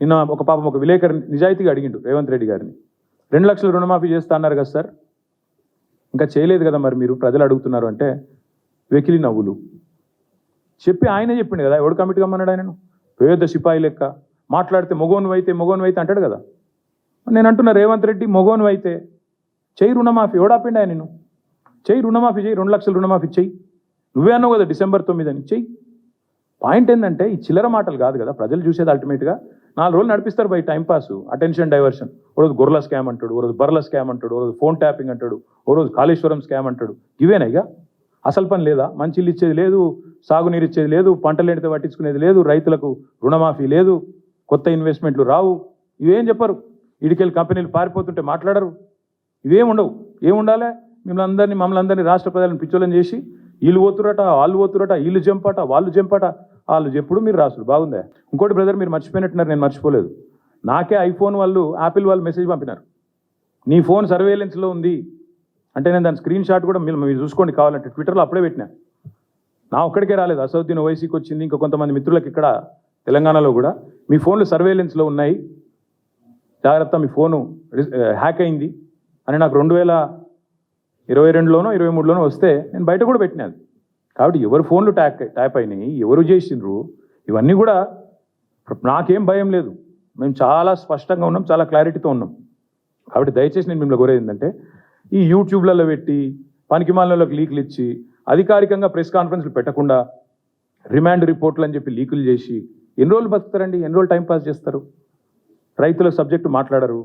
నిన్న ఒక పాపం ఒక విలేకరు నిజాయితీగా అడిగిండు రేవంత్ రెడ్డి గారిని, 2 లక్షల రుణమాఫీ చేస్తా అన్నారు కదా సార్, ఇంకా చేయలేదు కదా మరి మీరు ప్రజలు అడుగుతున్నారు అంటే వెకిలి నవ్వులు. చెప్పి ఆయనే చెప్పిండు కదా, ఎవడు కమిటీ కమ్మన్నాడు ఆయనను? పేద సిపాయి లెక్క మాట్లాడితే మొగోను అయితే అంటాడు కదా. నేను అంటున్నా రేవంత్ రెడ్డి మొగోను అయితే చెయ్యి రుణమాఫీ, ఎవడాపిండి ఆయన నేను చెయ్యి రుణమాఫీ, చెయ్యి 2 లక్షల రుణమాఫీ చెయ్యి. నువ్వే అన్నావు కదా December 9 అని, చెయ్యి. పాయింట్ ఏంటంటే ఈ చిల్లర మాటలు కాదు కదా ప్రజలు చూసేది. అల్టిమేట్గా 4 రోజులు నడిపిస్తారు బై టైంపాస్, అటెన్షన్ డైవర్షన్. ఓ రోజు గొర్రెల స్కామ్ అంటాడు, ఓ రోజు బర్రెల స్కామ్ అంటాడు, ఓ రోజు ఫోన్ ట్యాపింగ్ అంటాడు, ఓ రోజు కాళేశ్వరం స్కామ్ అంటాడు. ఇవేనా ఇక అసలు పని లేదా? మంచి ఇల్లు ఇచ్చేది లేదు, సాగునీరు ఇచ్చేది లేదు, పంటలు ఎండితే పట్టించుకునేది లేదు, రైతులకు రుణమాఫీ లేదు, కొత్త ఇన్వెస్ట్మెంట్లు రావు. ఇవేం చెప్పరు. ఇడికెళ్ళి కంపెనీలు పారిపోతుంటే మాట్లాడరు. ఇవేం ఉండవు. ఏముండాలి? మమ్మల్ని అందరినీ రాష్ట్ర ప్రజలను పిచ్చోళ్ళని చేసి వీళ్ళు పోతురట, వాళ్ళు పోతురట, వీళ్ళు జంపట, వాళ్ళు జంపట, వాళ్ళు చెప్పుడు మీరు రాసుడు. బాగుందా? ఇంకోటి బ్రదర్, మీరు మర్చిపోయినట్టున్నారు, నేను మర్చిపోలేదు. నాకే ఐఫోన్ వాళ్ళు, యాపిల్ వాళ్ళు మెసేజ్ పంపినారు, నీ ఫోన్ సర్వేలెన్స్లో ఉంది అంటే. నేను దాని స్క్రీన్ షాట్ కూడా మీరు చూసుకోండి కావాలంటే, ట్విట్టర్లో అప్పుడే పెట్టినా. నా ఒక్కడికే రాలేదు, అసౌద్దీన్ ఓవైసీకి వచ్చింది, ఇంకా కొంతమంది మిత్రులకు ఇక్కడ తెలంగాణలో కూడా మీ ఫోన్లు సర్వేలెన్స్లో ఉన్నాయి, జాగ్రత్త, మీ ఫోను హ్యాక్ అయింది అని నాకు 2022లోనో 2023లోనో వస్తే నేను బయట కూడా పెట్టినాను. కాబట్టి ఎవరు ఫోన్లు ట్యాప్ అయినాయి, ఎవరు చేసిండ్రు, ఇవన్నీ కూడా నాకేం భయం లేదు. మేము చాలా స్పష్టంగా ఉన్నాం, చాలా క్లారిటీతో ఉన్నాం. కాబట్టి దయచేసి నేను మిమ్మల్ని కోరేది ఏంటంటే, ఈ యూట్యూబ్లలో పెట్టి పనికిమాలినోళ్ళకి లీకులు ఇచ్చి అధికారికంగా ప్రెస్ కాన్ఫరెన్స్లు పెట్టకుండా రిమాండ్ రిపోర్ట్లు అని చెప్పి లీకులు చేసి ఎన్ని రోజులు బతుకుతారండి? ఎన్ని రోజులు టైంపాస్ చేస్తారు? రైతుల సబ్జెక్టు మాట్లాడరు,